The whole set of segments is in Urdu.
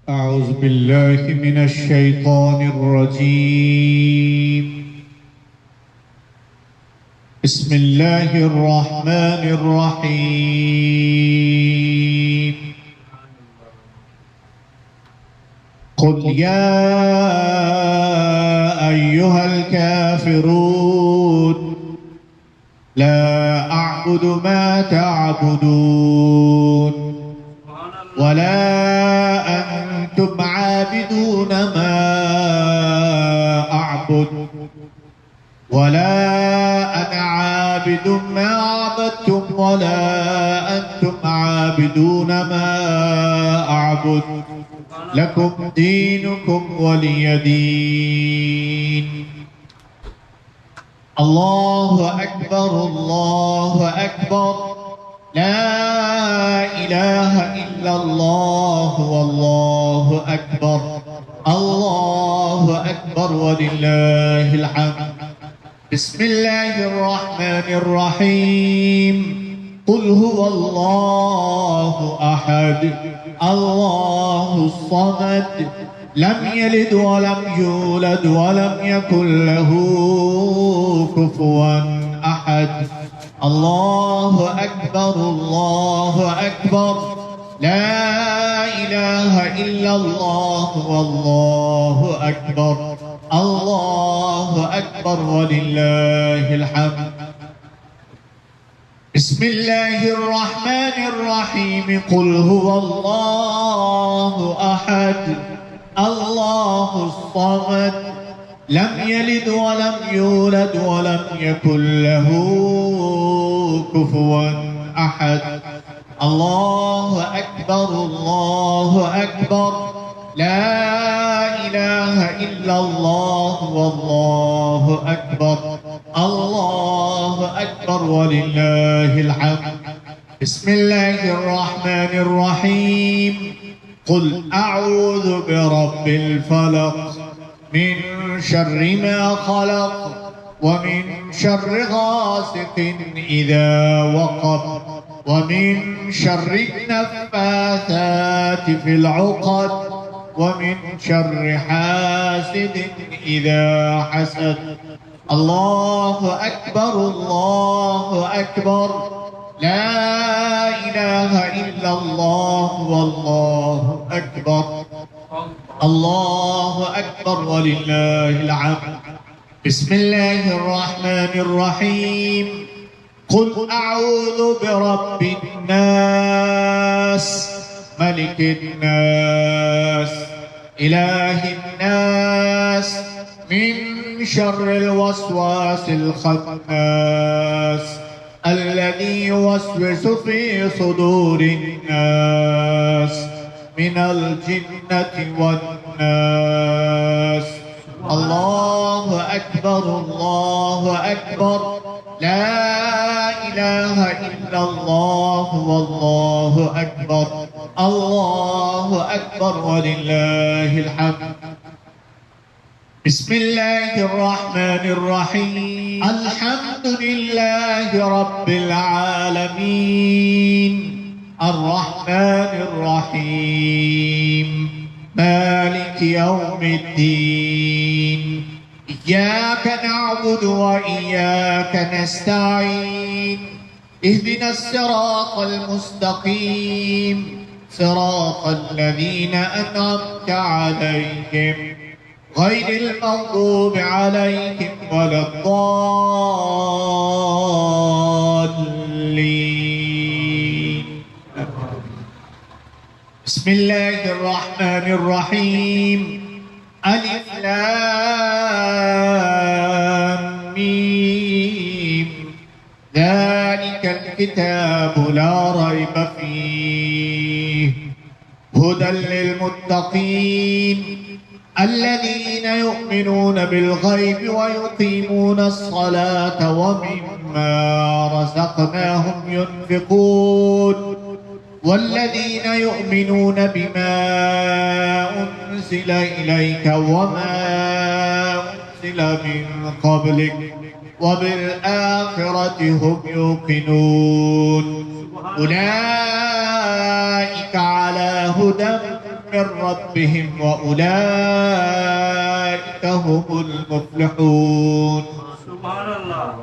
أعوذ بالله من الشيطان الرجيم. بسم الله الرحمن الرحيم. قل يا أيها الكافرون لا أعبد ما تعبدون ولا أنتم عابدون ما أعبد ولا أنا عابد ما عبدتم ولا أنتم عابدون ما أعبد لكم دينكم ولي دين. الله أكبر الله أكبر، لا إله إلا الله والله أكبر، الله أكبر ولله الحمد. بسم الله الرحمن الرحيم. قل هو الله أحد الله الصمد لم يلد ولم يولد ولم يكن له كفوا أحد. الله أكبر الله أكبر، لا إله إلا الله والله أكبر، الله أكبر ولله الحمد. بسم الله الرحمن الرحيم. قل هو الله أحد الله الصمد لم يلد ولم يولد ولم يكن له كفوا أحد. الله أكبر الله أكبر، لا إله إلا الله والله أكبر، الله أكبر ولله الحمد. بسم الله الرحمن الرحيم. قل أعوذ برب الفلق من شر ما خلق ومن شر غاسق إذا وقب ومن شر النفاثات في العقد ومن شر حاسد إذا حسد. الله أكبر الله أكبر، لا إله إلا الله والله أكبر، الله أكبر ولله الحمد. بسم الله الرحمن الرحيم. قل أعوذ برب الناس ملك الناس إله الناس من شر الوسواس الخناس الذي يوسوس في صدور الناس من الجنة والناس. الله أكبر الله أكبر، لا إله إلا الله والله أكبر، الله أكبر ولله الحمد. بسم الله الرحمن الرحيم. الحمد لله رب العالمين الرحمن الرحيم مالك يوم الدين. إياك نعبد وإياك نستعين. اهدنا الصراط المستقيم صراط الذين أنعمت عليهم غير المغضوب عليهم ولا الضالين. بسم الله الرحمن الرحيم. ألف لام ميم. ذلك الكتاب لا ريب فيه هدى للمتقين الذين يؤمنون بالغيب ويقيمون الصلاة ومما رزقناهم ينفقون والذين يؤمنون بما أنزل إليك وما أنزل من قبلك وبالآخرة هم يوقنون. أولئك على هدى من من ربهم وأولئك هم المفلحون. سبحان الله.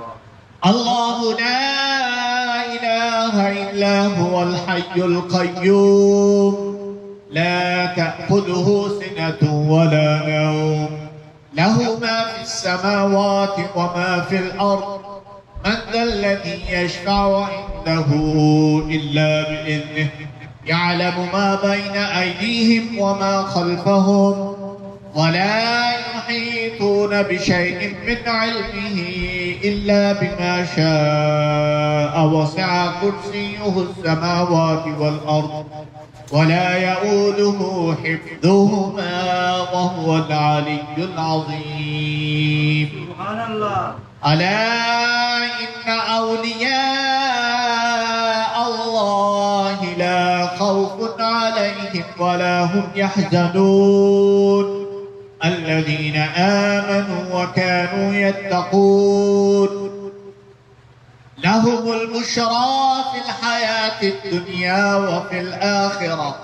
الله لا إله إلا هو الحي القيوم لا تأخذه سنة ولا نوم له ما في السماوات وما في الأرض من ذا الذي يشفع عنده إلا بإذنه يعلم ما بين أيديهم وما خلفهم ولا يحيطون بشيء من علمه إلا بما شاء وسع كرسيه السماوات والأرض ولا يؤوده حفظهما وهو العلي العظيم. سبحان الله. ألا إن أولياء الله لا خوف عليهم ولا هم يحزنون الذين آمنوا وكانوا يتقون لهم البشرى في الحياة الدنيا وفي الآخرة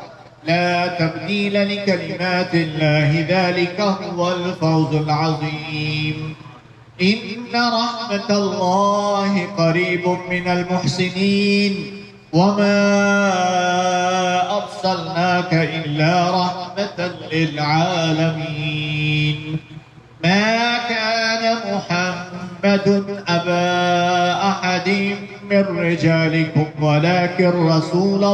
لا تبديل لكلمات الله ذلك هو الفوز العظيم. إن رحمة الله قريب من المحسنين وما أرسلناك إلا رحمة للعالمين. ما كان محمد أبا أحد من رجالكم ولكن رسول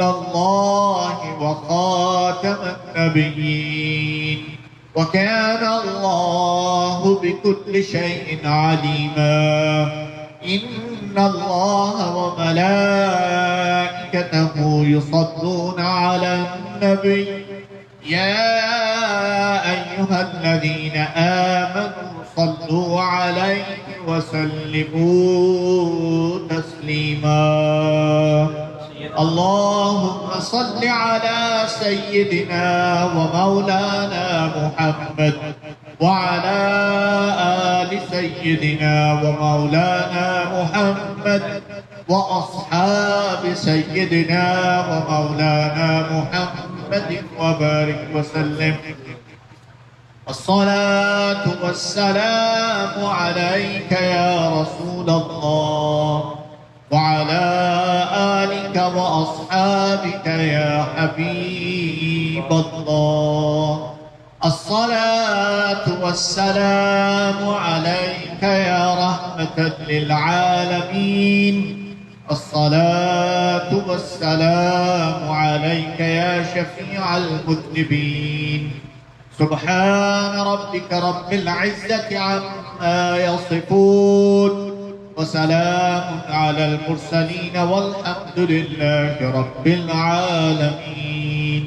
الله وخاتم النبيين وكان الله بكل شيء عليما. إن الله وملائكته يصلون على النبي يا أيها الذين آمنوا صلوا عليه وسلموا تسليما. اللهم صل على سيدنا ومولانا محمد وعلى آل سيدنا ومولانا محمد وأصحاب سيدنا ومولانا محمد وبارك وسلم. الصلاة والسلام عليك يا رسول الله وعلى آلك وأصحابك يا حبيب الله. الصلاة والسلام عليك يا رحمة للعالمين. الصلاة والسلام عليك يا شفيع المذنبين. سبحان ربك رب العزة عما يصفون وسلام على المرسلين والحمد لله رب العالمين.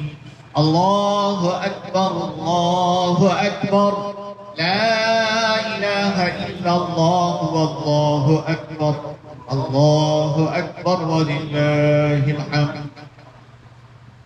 الله أكبر الله أكبر لا إله إلا الله والله أكبر الله أكبر ولله الحمد.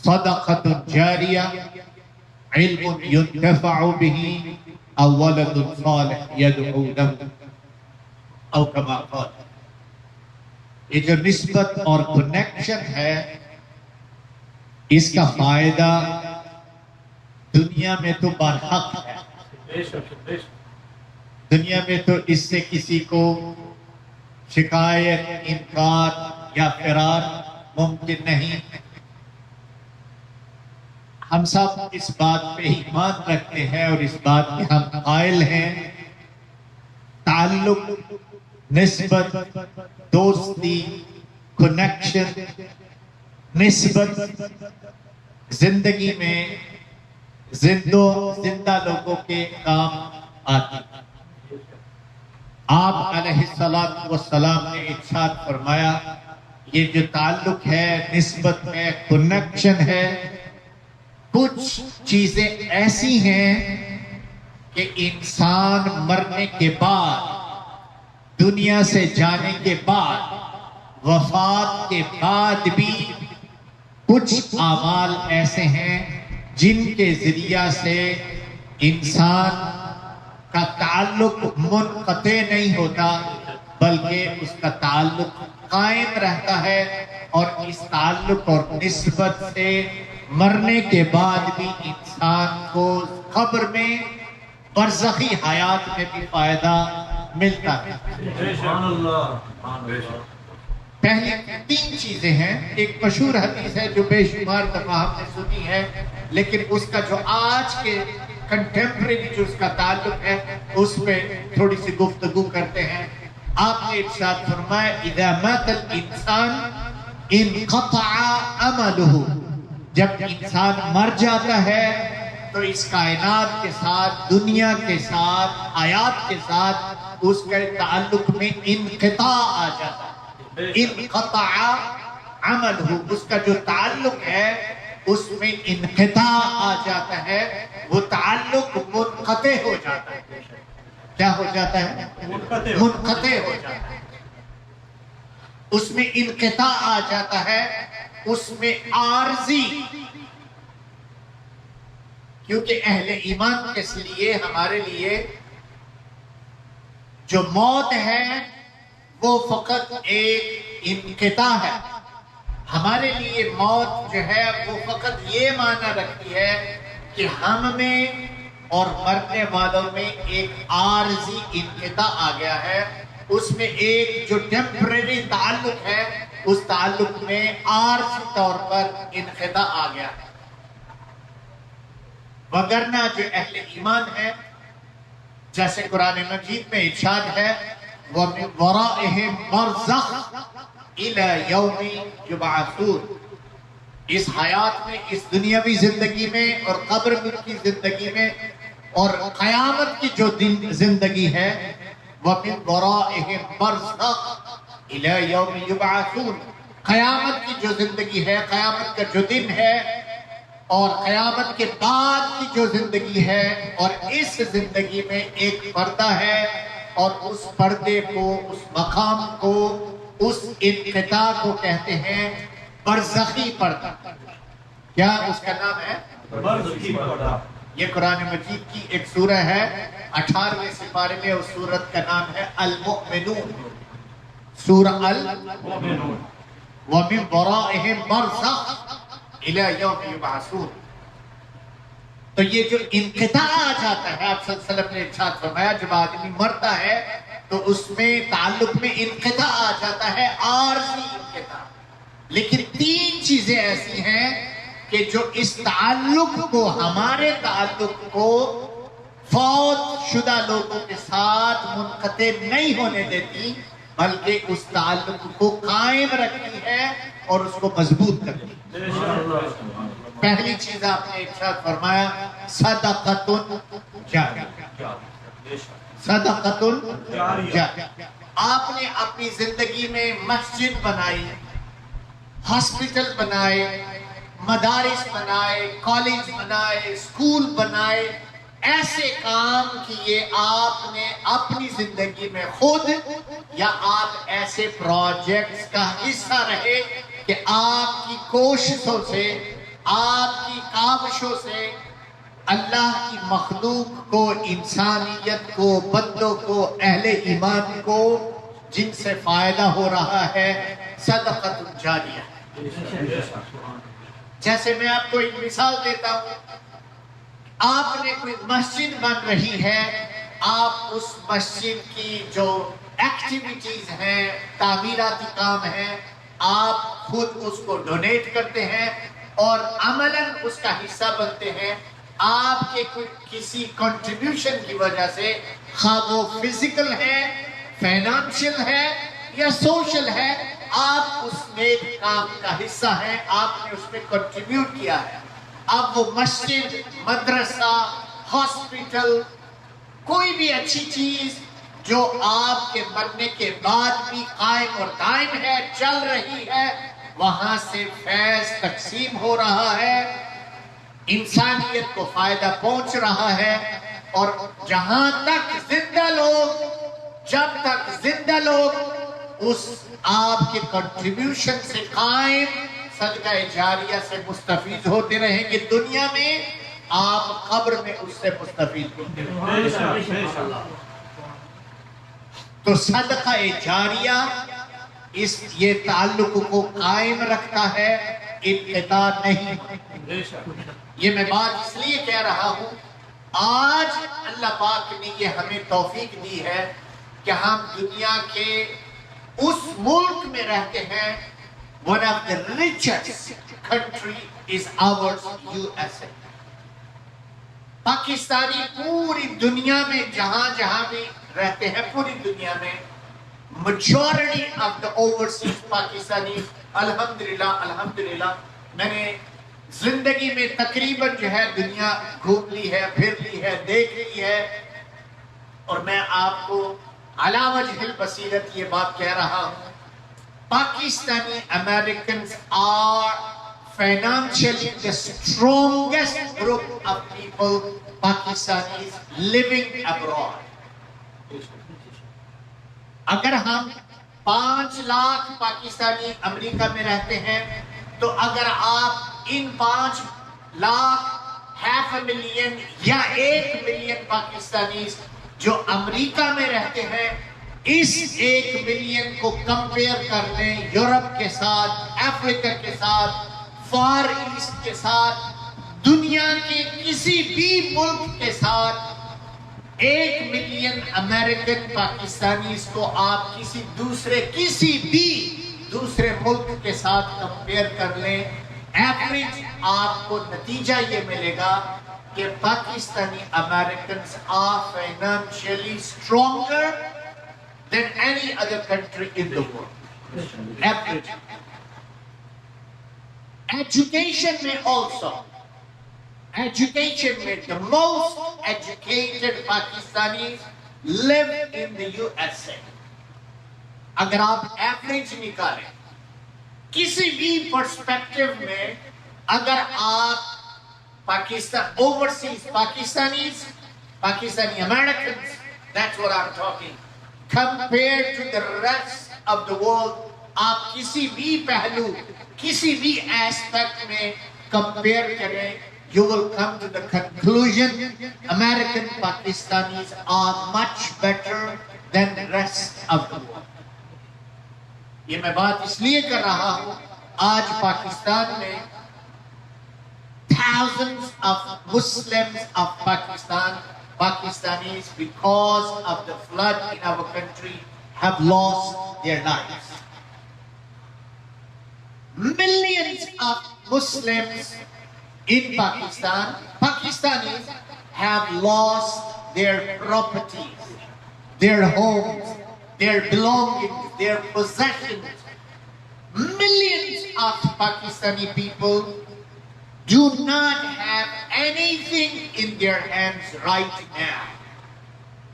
صدقۃ جاریہ، علم ينتفع به، او ولد صالح يدعو له، او کما قال۔ یہ جو نسبت اور کنیکشن ہے، اس کا فائدہ دنیا میں تو برحق ہے، دنیا میں تو اس سے کسی کو شکایت، انکار یا فرار ممکن نہیں۔ ہم سب اس بات پہ ایمان رکھتے ہیں اور اس بات کے ہم قائل ہیں، تعلق، نسبت، دوستی، کنیکشن، نسبت زندگی میں زندہ لوگوں کے کام آتی ہے۔ آپ علیہ السلام نے ارشاد فرمایا، یہ جو تعلق ہے، نسبت ہے، کنیکشن ہے، کچھ چیزیں ایسی ہیں کہ انسان مرنے کے بعد، دنیا سے جانے کے بعد، وفات کے بعد بھی کچھ اعمال ایسے ہیں جن کے ذریعہ سے انسان کا تعلق منقطع نہیں ہوتا، بلکہ اس کا تعلق قائم رہتا ہے، اور اس تعلق اور نسبت سے مرنے کے بعد بھی انسان کو قبر میں، برزخی حیات میں بھی فائدہ ملتا ہے۔ پہلی 3 چیزیں ہیں۔ ایک مشہور حدیث ہے جو بے شمار دفعہ ہم نے سنی ہے، لیکن اس کا جو آج کے کنٹمپریری جو اس کا تعلق ہے، اس پہ تھوڑی سی گفتگو کرتے ہیں۔ آپ نے ارشاد فرمایا، اذا مات الانسان انقطع عملہ، جب انسان مر جاتا ہے تو اس کائنات کے ساتھ، دنیا کے ساتھ، حیات کے ساتھ اس کے تعلق میں انقطاع آ جاتا ہے۔ انقطع عملہ، اس کا جو تعلق ہے اس میں انقطاع آ جاتا ہے، وہ تعلق منقطع ہو جاتا ہے۔ کیا ہو جاتا ہے؟ منقطع ہو جاتا ہے، اس میں انقطاع آ جاتا ہے، اس میں عارضی، کیونکہ اہل ایمان کے لیے، ہمارے لیے جو موت ہے وہ فقط ایک انقطاع ہے۔ ہمارے لیے موت جو ہے وہ فقط یہ معنی رکھتی ہے کہ ہم میں اور مرنے والوں میں ایک عارضی انقطاع آ گیا ہے، اس میں ایک جو ٹیمپریری تعلق ہے، اس تعلق میں عارضی طور پر انقطاع آ گیا ہے۔ وگرنہ جو اہل ایمان ہے، جیسے قرآن مجید میں ارشاد ہے، وَمِن وَرَائِهِمْ بَرْزَخٌ إِلَى يَوْمِ يُبْعَثُونَ، اس حیات میں، اس دنیاوی زندگی میں اور قبر کی زندگی میں اور قیامت کی جو زندگی ہے، وَمِن وَرَائِهِمْ بَرْزَخٌ إِلَى يَوْمِ يُبْعَثُونَ، قیامت کی جو زندگی ہے، قیامت کا جو دن ہے، اور قیامت کے بعد کی جو زندگی ہے، اور اس زندگی میں ایک پردہ ہے، اور اس پردے کو، اس مقام کو، اس انقطاع کو کہتے ہیں برزخی پردہ۔ کیا اس کا نام ہے؟ برزخی پردہ۔ یہ قرآن مجید کی ایک سورہ ہے، 18ویں سپارے میں اس سورت کا نام ہے المؤمنون، سورہ المؤمنون۔ وَمِن وَرَائِهِمْ بَرْزَخٌ إِلَى يَوْمِ يُبْعَثُونَ۔ تو یہ جو انقطاع آ جاتا ہے، آپ صلی اللہ علیہ وسلم نے ارشاد فرمایا، جب آدمی مرتا ہے تو اس میں تعلق میں انقطاع آ جاتا ہے، عارضی انقطاع۔ لیکن 3 چیزیں ایسی ہیں کہ جو اس تعلق کو، ہمارے تعلق کو فوت شدہ لوگوں کے ساتھ منقطع نہیں ہونے دیتی، بلکہ اس تعلق کو قائم رکھتی ہے اور اس کو مضبوط کرتی ہے۔ پہلی چیز آپ نے ارشاد فرمایا، صدقۃ جاریہ، صدقۃ جاریہ۔ آپ نے اپنی زندگی میں مسجد بنائی، ہاسپٹل بنائے، مدارس بنائے، کالج بنائے، اسکول بنائے، ایسے کام کیے آپ نے اپنی زندگی میں خود، یا آپ ایسے پروجیکٹس کا حصہ رہے کہ آپ کی کوششوں سے، آپ کی کاوشوں سے اللہ کی مخلوق کو، انسانیت کو، بندوں کو، اہل ایمان کو جن سے فائدہ ہو رہا ہے صدقۃ جاریہ۔ جیسے میں آپ کو ایک مثال دیتا ہوں، آپ نے کوئی مسجد بن رہی ہے، آپ اس مسجد کی جو ایکٹیویٹیز ہیں، تعمیراتی کام ہیں، آپ خود اس کو ڈونیٹ کرتے ہیں اور عملاً اس کا حصہ بنتے ہیں۔ آپ کے کسی کنٹریبیوشن کی وجہ سے، خواہ وہ فزیکل ہے، فائنانشل ہے یا سوشل ہے، آپ اس نیک کام کا حصہ ہیں، آپ نے اس میں کنٹریبیوٹ کیا ہے۔ اب وہ مسجد، مدرسہ، ہاسپٹل، کوئی بھی اچھی چیز جو آپ کے مرنے کے بعد بھی قائم اور دائم ہے، چل رہی ہے، وہاں سے فیض تقسیم ہو رہا ہے، انسانیت کو فائدہ پہنچ رہا ہے، اور جہاں تک زندہ لوگ، جب تک زندہ لوگ اس آپ کے کنٹریبیوشن سے قائم صدقہ جاریہ سے مستفید ہوتے رہیں گے، دنیا میں آپ قبر میں اس سے مستفید ہوتے رہیں گے۔ تو صدقہ جاریہ یہ تعلق کو قائم رکھتا ہے، انقطاع نہیں۔ یہ میں بات اس لیے کہہ رہا ہوں، آج اللہ پاک نے یہ ہمیں توفیق دی ہے کہ ہم دنیا کے اس ملک میں رہتے ہیں، one of the richest country is ours, USA۔ Pakistani پوری دنیا میں جہاں جہاں بھی رہتے ہیں، پوری دنیا میں majority of the overseas Pakistani, الحمدللہ میں نے زندگی میں تقریباً جو ہے دنیا گھوم لی ہے، پھر لی ہے، دیکھ لی ہے، اور میں آپ کو علی وجہ البصیرت یہ بات کہہ رہا ہوں، Pakistani Americans are financially the strongest group of people, Pakistanis living abroad۔ اگر ہم 5 لاکھ پاکستانی امریکہ میں رہتے ہیں، تو اگر آپ ان 5 لاکھ، 500,000 یا 1 ملین پاکستانی جو امریکہ میں رہتے ہیں، اس 1 ملین کو کمپیئر کر لیں یورپ کے ساتھ، افریقہ کے ساتھ، فار ایسٹ کے ساتھ، دنیا کے کسی بھی ملک کے ساتھ، 1 ملین امریکن پاکستانیز کو آپ کسی بھی دوسرے ملک کے ساتھ کمپیئر کر لیں، ایوریج آپ کو نتیجہ یہ ملے گا کہ Pakistani Americans are financially stronger than any other country in the world۔ Average۔ Education میں also، education میں the most educated Pakistanis live in the USA۔ اگر آپ ایوریج نکالیں کسی بھی پرسپیکٹو میں، اگر آپ Pakistan overseas Pakistanis، Pakistani Americans، that's what I'm talking، compared to the rest of the world، آپ کسی بھی پہلو، کسی بھی ایسپیکٹ میں کمپیئر کریں، you will come to the conclusion American Pakistanis are much better than the rest of the world۔ یہ میں بات اس لیے کر رہا ہوں، آج پاکستان میں thousands of Muslims of Pakistanis because of the flood in our country have lost their lives۔ Millions of Muslims in Pakistan, Pakistanis have lost their properties, their homes, their belongings, their possessions۔ Millions of Pakistani people do not have anything in their hands right now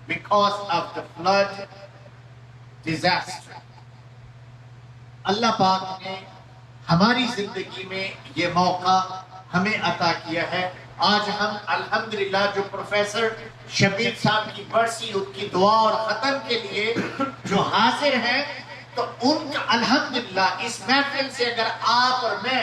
because of the flood disaster۔ اللہ پاک نے ہماری زندگی میں یہ موقع ہمیں عطا کیا ہے۔ آج ہم الحمدللہ جو پروفیسر شبیر صاحب کی برسی، ان کی دعا اور ختم کے لیے جو حاضر ہیں، تو ان کا الحمدللہ اس محفل سے اگر آپ اور میں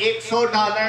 $100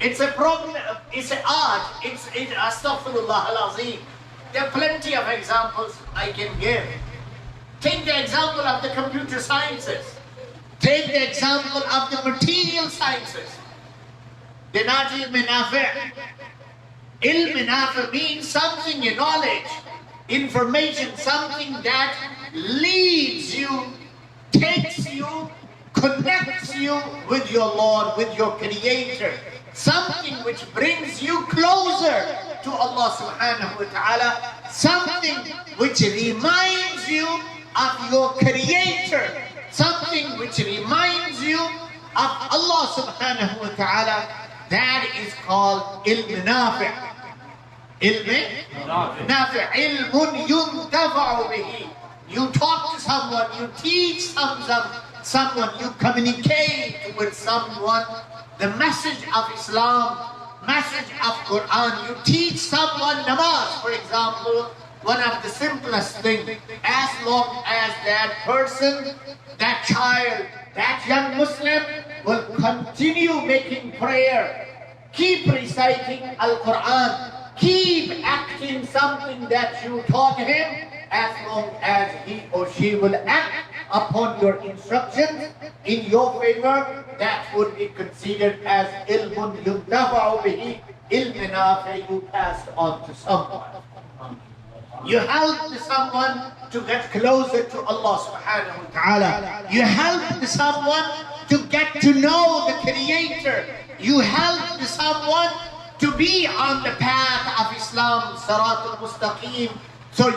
it's a problem, it's an art, it's astaghfirullah al-azim. There are plenty of examples I can give. Take the example of the computer sciences. Take the example of the material sciences. The ilm nafi'. Ilm nafi' means something, a knowledge, information, something that leads you, takes you, connects you with your Lord, with your Creator. Something which brings you closer to Allah subhanahu wa ta'ala. Something which reminds you of your Creator. Something which reminds you of Allah subhanahu wa ta'ala. That is called ilm nafi'. Ilm nafi'. Ilmun yuntafa'u bihi. You talk to someone, you teach someone, you communicate with someone the message of Islam, message of Quran. You teach someone namaz, for example, one of the simplest things. As long as that person, that child, that young Muslim will continue making prayer, keep reciting Al-Quran, keep acting something that you taught him, as long as he or she will act upon your instructions in your favor, that would be considered as ilmun yuntafa'u bihi, ilm nafi' you passed on to someone. You help someone to get closer to Allah subhanahu wa ta'ala. You help someone to get to know the Creator. You help someone to be on the path of Islam, Siratul Mustaqim. So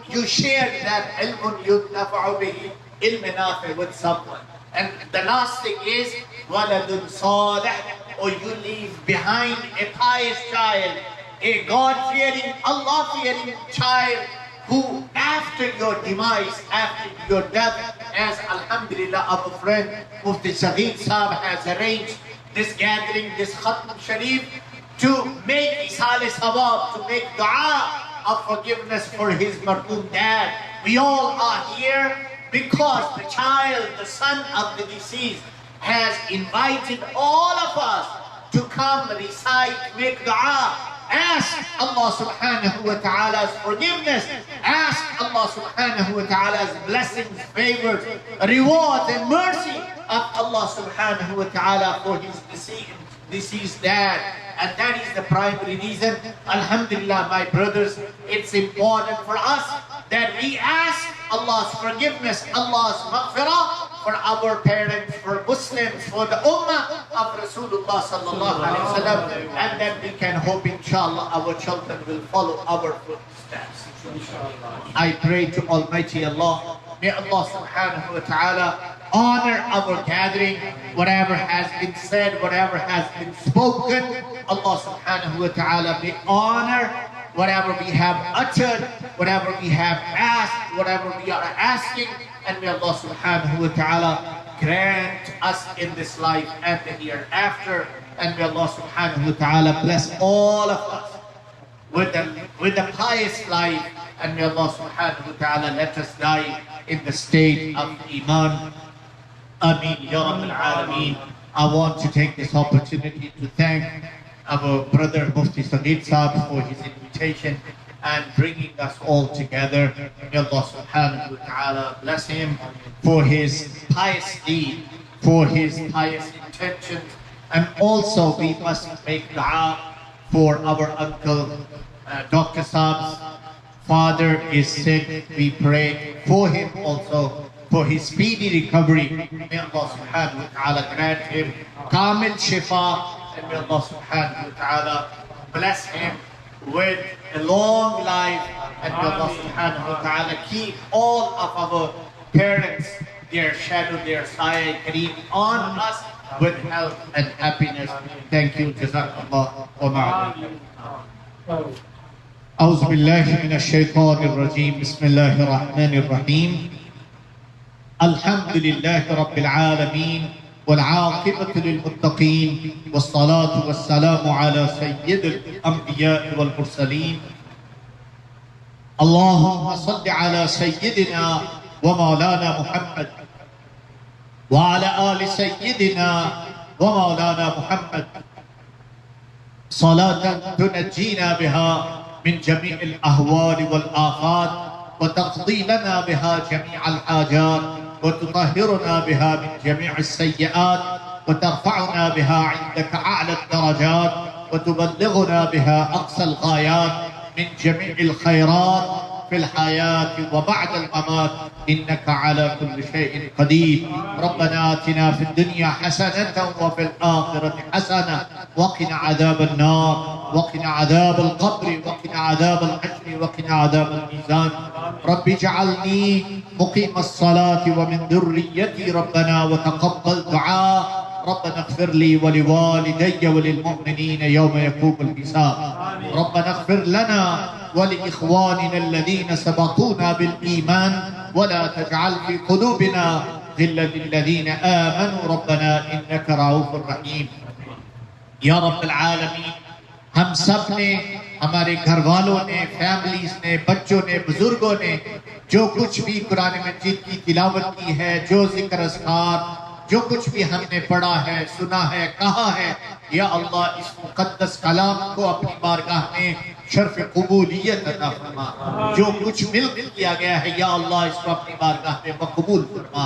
you share that ilmun yuntafa'u bihi, ilm nafi' with someone. And the last thing is waladun salih, or you leave behind a pious child, a God-fearing, Allah-fearing child who after your demise, after your death, as alhamdulillah our friend Mufti Saeed Saab has arranged this gathering, this Khatm Sharif, to make Isal Sawab, to make dua of forgiveness for his marhum dad. We all are here because the child, the son of the deceased, has invited all of us to come recite, make dua, ask Allah subhanahu wa ta'ala's forgiveness, ask Allah subhanahu wa ta'ala's blessings, favors, rewards and mercy of Allah subhanahu wa ta'ala for his deceased dad. And that is the primary reason. Alhamdulillah, my brothers, it's important for us that we ask Allah's forgiveness, Allah's maghfirah for our parents, for Muslims, for the Ummah of Rasulullah sallallahu alaihi wasallam, and then we can hope inshallah our children will follow our footsteps. I pray to Almighty Allah, may Allah subhanahu wa ta'ala honor our gathering, whatever has been said, whatever has been spoken. Allah subhanahu wa ta'ala may honor whatever we have uttered, whatever we have asked, whatever we are asking, and may Allah subhanahu wa ta'ala grant us in this life and the hereafter, and may Allah subhanahu wa ta'ala bless all of us with the pious life, and may Allah subhanahu wa ta'ala let us die in the state of Iman. Ameen Ya Rabbil Alameen. I want to take this opportunity to thank our brother Mufti Sageet Saab for his invitation and bringing us all together. May Allah subhanahu wa ta'ala bless him for his pious deed, for his pious intentions, and also we must make dua for our uncle Dr. Saab's father is sick. We pray for him also, for his speedy recovery. May Allah subhanahu wa ta'ala grant him kamil shifa, and may Allah subhanahu wa ta'ala bless him with a long life, and may Allah subhanahu wa ta'ala keep all of our parents, their shadow, their sayah kareem on us with health and happiness. Thank you. Jazakallah wa ma'alaykum. أعوذ بالله من الشيطان الرجيم بسم الله الرحمن الرحيم الحمد لله رب العالمين والعاقبة للمتقين والصلاة والسلام على سيد الأنبياء والمرسلين اللهم صل على سيدنا ومولانا محمد وعلى آل سيدنا ومولانا محمد صلاة تنجينا بها من جميع الأهوال والآفات وتقضي لنا بها جميع الحاجات وتطهرنا بها من جميع السيئات وترفعنا بها عندك أعلى الدرجات وتبلغنا بها أقصى الغايات من جميع الخيرات في الحياة وبعد الممات إنك على كل شيء قدير. ربنا آتنا في الدنيا حسنة وفي الآخرة حسنة وقنا عذاب النار وقنا عذاب القبر وقنا عذاب الحشر وقنا عذاب الميزان. رب اجعلني مقيم الصلاة ومن ذريتي ربنا وتقبل دعاء. ربنا اغفر لي ولوالدي وللمؤمنين يوم يقوم الحساب. ربنا اغفر لنا ولإخواننا الذين سبقونا بالإيمان ولا تجعل في قلوبنا غلا للذين آمنوا ربنا إنك رؤوف رحيم. یا رب العالمین، ہم سب نے، ہمارے گھر والوں نے، فیملیز نے، بچوں نے، بزرگوں نے جو کچھ بھی قرآن مجید کی تلاوت کی ہے، جو ذکر اذکار، جو کچھ بھی ہم نے پڑھا ہے، سنا ہے، کہا ہے، یا اللہ اس مقدس کلام کو اپنی بارگاہ میں شرف قبولیت عطا فرما. جو کچھ مل کیا گیا ہے یا اللہ اس کو اپنی بارگاہ میں مقبول فرما.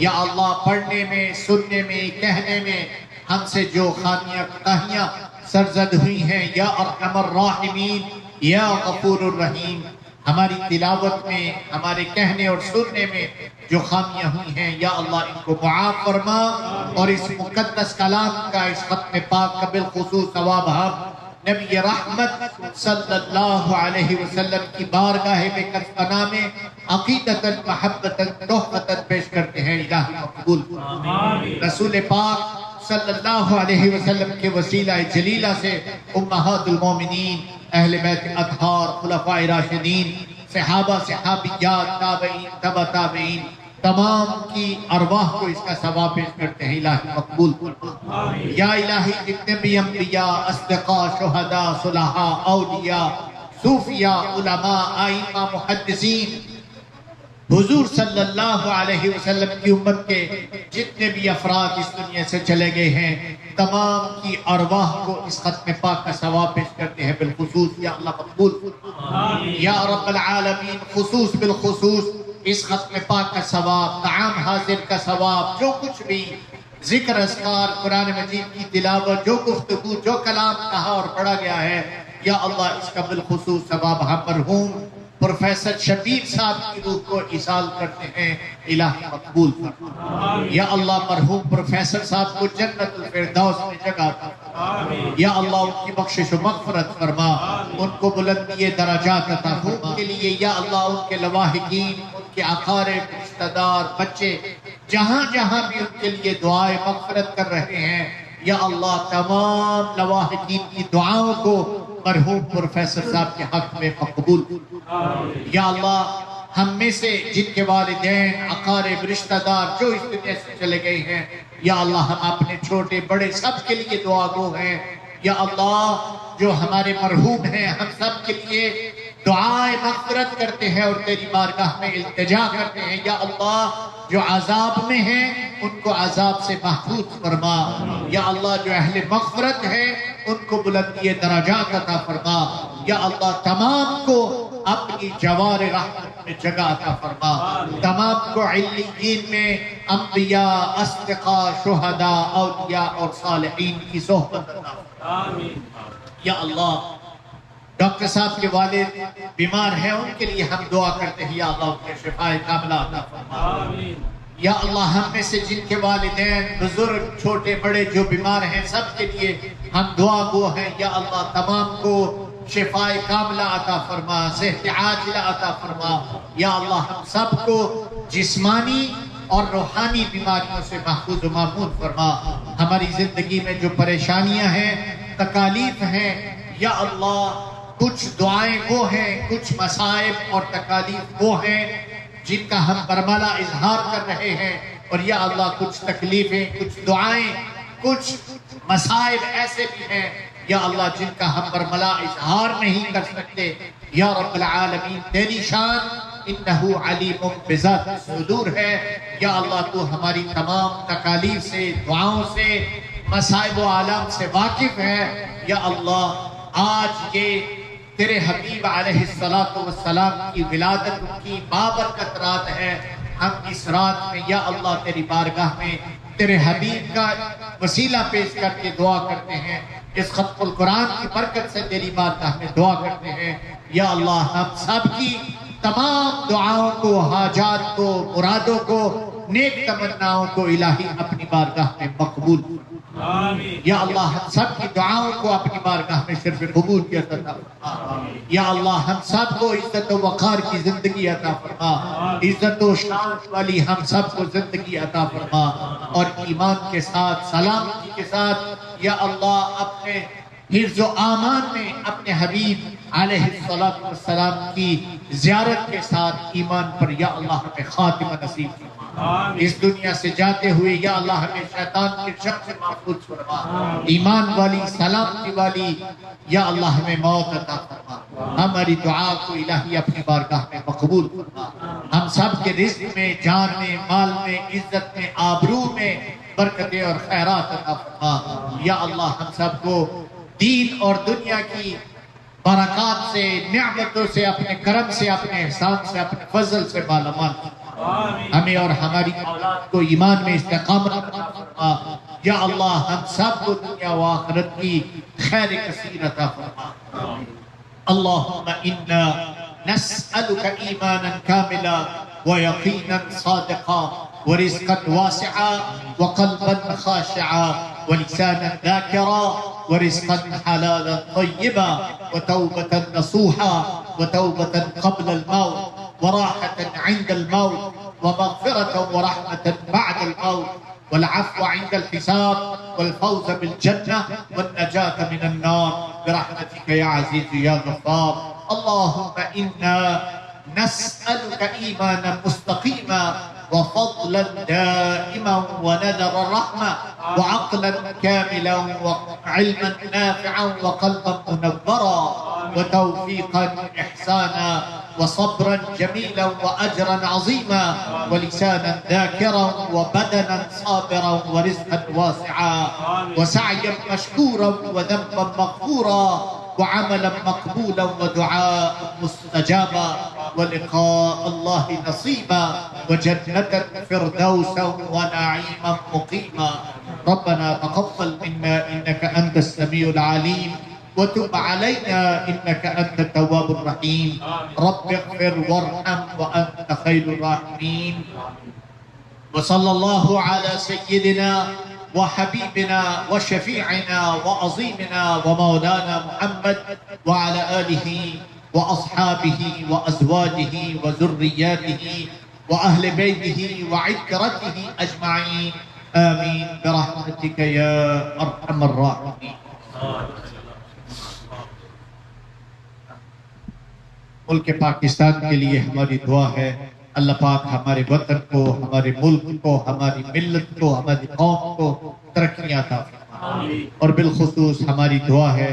یا اللہ پڑھنے میں، سننے میں، کہنے میں ہم سے جو خامیاں کوتاہیاں سرزد ہوئی ہیں یا ارحم الراحمین یا غفور الرحیم، ہماری تلاوت میں، ہمارے کہنے اور سننے میں جو خامیاں ہوئی ہیں یا اللہ ان کو معاف فرما، اور اس مقدس کلام کا، اس ختم پاک کا بالخصوص ثواب ہم نبی رحمت صلی اللہ علیہ وسلم کی بارگاہ بکر پناہ میں عقیدتاً محبتاً تحفتاً پیش کرتے ہیں. الہی مقبول. رسول پاک صلی اللہ علیہ وسلم کے وسیلہ جلیلہ سے امہات المومنین، اہل بیت اطہار، خلفاء راشدین، صحابہ، صحابیات، تابعین، تبع تابعین، تمام کی ارواح کو اس کا ثواب پیش کرتے ہیں. الہی مقبول. یا الہی جتنے بھی انبیاء، اصدقاء، شہداء، صلحاء، اولیاء، صوفیاء، علماء، ائمہ، محدثین، حضور صلی اللہ علیہ وسلم کی امت کے جتنے بھی افراد اس دنیا سے چلے گئے ہیں، تمام کی ارواح کو اس ختم پاک کا ثواب پیش کرتے ہیں بالخصوص. یا اللہ مقبول. یا رب العالمین، خصوص بالخصوص اس ختم پاک کا ثواب، طعام حاضر کا ثواب، جو کچھ بھی ذکر اذکار، قرآن مجید کی تلاوت، جو گفتگو، جو کلام کہا اور پڑھا گیا ہے، یا اللہ اس کا بالخصوص ثواب ہم مرحوم پروفیسر شبیر صاحب کی روح کو ایصال کرتے ہیں، الہی مقبول فرما۔ یا اللہ مرحوم پروفیسر صاحب کو جنت الفردوس میں جگہ عطا فرما۔ یا اللہ ان کی بخشش و مغفرت فرما، ان کو بلندی درجات عطا فرما کے لیے۔ یا اللہ ان کے لواحقین، ان کے اقارب، رشتہ دار، بچے جہاں جہاں بھی ان کے لیے دعائیں مغفرت کر رہے ہیں، یا اللہ تمام لواحقین کی دعاؤں کو مرحوم پروفیسر صاحب کے حق میں مقبول۔ یا اللہ ہم میں سے جن کے والدین، اقارب، رشتہ دار جو اس دنیا سے چلے گئے ہیں، یا اللہ ہم اپنے چھوٹے بڑے سب کے لیے دعا گو ہیں۔ یا اللہ جو ہمارے مرحوم ہیں ہم سب کے لیے دعائیں مغفرت کرتے ہیں اور تیری بارگاہ میں التجا کرتے ہیں۔ یا اللہ جو عذاب میں ہیں ان کو عذاب سے محفوظ فرما۔ یا اللہ جو اہل مغفرت ہیں ان کو بلندی درجات عطا فرما۔ یا اللہ تمام کو اپنی جوار رحمت میں جگہ عطا فرما، تمام کو علیین میں انبیاء، اصدقاء، شہداء، اولیاء اور صالحین کی صحبت عطا فرما۔ یا اللہ ڈاکٹر صاحب کے والد بیمار ہیں، ان کے لیے ہم دعا کرتے ہیں، یا اللہ ان کے شفائے کاملہ عطا فرما۔ یا اللہ ہم میں سے جن کے والدین، بزرگ، چھوٹے بڑے جو بیمار ہیں سب کے لیے ہم دعا گو ہیں، یا اللہ تمام کو شفائے کاملہ عطا فرما، صحت عاجلہ عطا فرما۔ یا اللہ ہم سب کو جسمانی اور روحانی بیماریوں سے محفوظ و مامون فرما۔ ہماری زندگی میں جو پریشانیاں ہیں، تکالیف ہیں، یا اللہ کچھ دعائیں وہ ہیں، کچھ مصائب اور تکالیف وہ ہیں جن کا ہم برملا اظہار کر رہے ہیں، اور یا اللہ کچھ تکلیفیں، کچھ دعائیں، کچھ مصائب ایسے بھی ہیں یا اللہ جن کا ہم برملا اظہار نہیں کر سکتے۔ یا رب العالمین تیری شان انہو علیم بذات الصدور ہے۔ یا اللہ تو ہماری تمام تکالیف سے، دعاؤں سے، مصائب و آلام سے واقف ہے۔ یا اللہ آج یہ تیرے حبیب علیہ السلام کی ولادت کی بابرکت رات ہے، ہم اس رات میں یا اللہ تیری بارگاہ میں تیرے حبیب کا وسیلہ پیش کر کے دعا کرتے ہیں، اس ختم القرآن کی برکت سے تیری بارگاہ میں دعا کرتے ہیں۔ یا اللہ ہم سب کی تمام دعاؤں کو، حاجات کو، مرادوں کو، نیک تمناؤں کو الہی اپنی بارگاہ میں مقبول۔ یا اللہ ہم سب کی دعاؤں کو اپنی بارگاہ میں شرف قبول کی عطا فرما۔ یا اللہ ہم سب کو عزت و وقار کی زندگی عطا فرما، عزت و شان والی ہم سب کو زندگی عطا فرما، اور ایمان کے ساتھ، سلامتی کے ساتھ یا اللہ اپنے حفظ و امان میں اپنے حبیب علیہ السلام کی زیارت کے ساتھ ایمان پر یا اللہ ہمیں خاتمہ نصیب فرما۔ اس دنیا سے جاتے ہوئے یا اللہ ہمیں شیطان کے شر سے محفوظ فرما، ایمان والی، سلامتی والی یا اللہ ہمیں موت عطا فرما۔ ہماری دعا کو الہی اپنی بارگاہ میں مقبول فرما، ہم سب کے رزق میں، جان میں، مال میں، عزت میں، آبرو میں برکتیں اور خیرات عطا فرما۔ یا اللہ ہم سب کو دین اور دنیا کی برکات سے، نعمتوں سے، اپنے کرم سے، اپنے احسان سے، اپنے فضل سے مالا مال فرما۔ ہمیں اور ہماری اولاد کو ایمان میں استقامت عطا فرما۔ یا اللہ ہم سب کو دنیا و آخرت کی خیر کثیر عطا فرما۔ اللہم انا نسألک ایمانا کاملا ویقینا صادقا ورزقا واسعا وقلبا خاشعا ولسانا ذاکرا ورزقا حلالا طیبا وتوبة نصوحا وتوبة قبل الموت وراحة عند الموت ومغفرة ورحمة بعد الموت والعفو عند الحساب والفوز بالجنة والنجاة من النار برحمتك يا عزيز يا غفار. اللهم إنا نسألك إيمانا مستقيما وفضلا دائما ونذر الرحمة وعقلا كاملا وعلما نافعا وقلبا منورا وتوفيقا إحسانا وصبرا جميلا وأجرا عظيما ولسانا ذاكرا وبدنا صابرا ورزقا واسعا وسعيا مشكورا وذنبا مغفورا وعملا مقبولا ودعاء مستجابا ولقاء الله نصيبا وجنة فردوسا ونعيما مقيما. ربنا تقبل منا إنك أنت السميع العليم وتب علينا إنك أنت التواب الرحيم رب اغفر وارحم وأنت خير الراحمين وصلى الله على سيدنا وحبيبنا وشفيعنا وعظيمنا ومولانا محمد وعلى آله وأصحابه وأزواجه وذرياته وأهل بيته وعترته أجمعين آمين برحمتك يا أرحم الراحمين. ملک پاکستان کے لیے ہماری دعا ہے اللہ پاک ہمارے وطن کو، ہمارے ملک کو، ہماری ملت کو، ہماری قوم کو ترقی عطا فرمائے. اور بالخصوص ہماری دعا ہے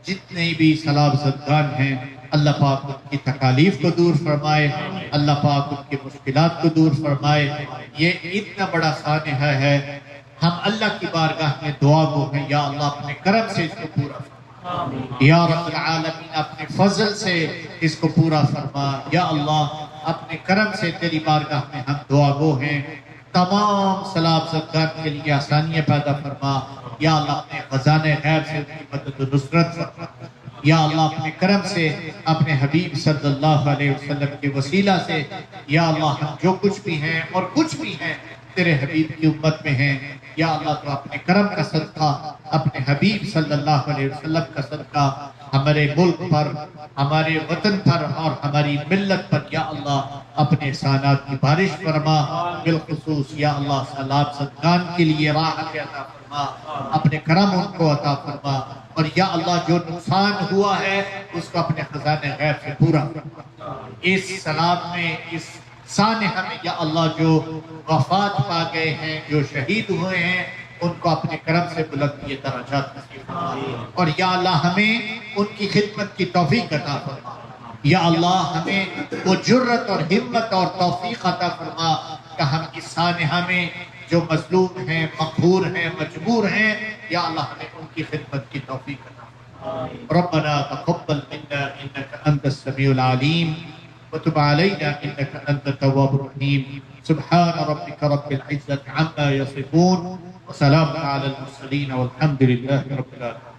جتنے بھی سلام زدگان ہیں اللہ پاک ان کی تکالیف کو دور فرمائے، اللہ پاک ان کی مشکلات کو دور فرمائے. یہ اتنا بڑا سانحہ ہے، ہم اللہ کی بارگاہ میں دعا گو ہیں یا اللہ اپنے کرم سے اس کو پورا فرما، یا رب العالمین اپنے فضل سے اس کو پورا فرما. یا اللہ اپنے کرم سے تیری بارگاہ میں ہم دعا گو ہیں، تمام سلام زدگان کے لیے آسانیاں پیدا فرما. یا اللہ اپنے خزانے غیب سے ان کی مدد و نصرت فرما. یا اللہ اپنے کرم سے اپنے حبیب صلی اللہ علیہ وسلم کے وسیلہ سے یا اللہ ہم جو کچھ بھی ہیں اور کچھ بھی ہیں تیرے حبیب کی امت میں ہیں. یا اللہ تو اپنے کرم کا صدقہ، اپنے حبیب صلی اللہ علیہ وسلم کا صدقہ ہمارے ملک پر، ہمارے وطن پر اور ہماری ملت پر یا اللہ اپنے احسانات کی بارش فرما. بالخصوص یا اللہ سلام صدقان کے لیے راحت عطا فرما، اپنے کرم ان کو عطا فرما. اور یا اللہ جو نقصان ہوا ہے اس کو اپنے خزانے غیب سے پورا فرما. اس سلام میں، اس سانحہ میں یا اللہ جو وفات پا گئے ہیں، جو شہید ہوئے ہیں، ان کو اپنے کرم سے بلند یہ درجات نصیب فرما. اور یا اللہ ہمیں ان کی خدمت کی توفیق عطا فرما. یا اللہ ہمیں وہ جرت اور ہمت اور توفیق عطا فرما کہ ہم اس سانحہ میں جو مظلوم ہیں، مقہور ہیں، مجبور ہیں، یا اللہ ہمیں ان کی خدمت کی توفیق عطا فرما. ربنا تقبل منا انك انت السميع العليم وتب علينا انك انت التواب الرحيم. سبحان ربك رب العزة عما يصفون وسلام على المرسلين والحمد لله رب العالمين.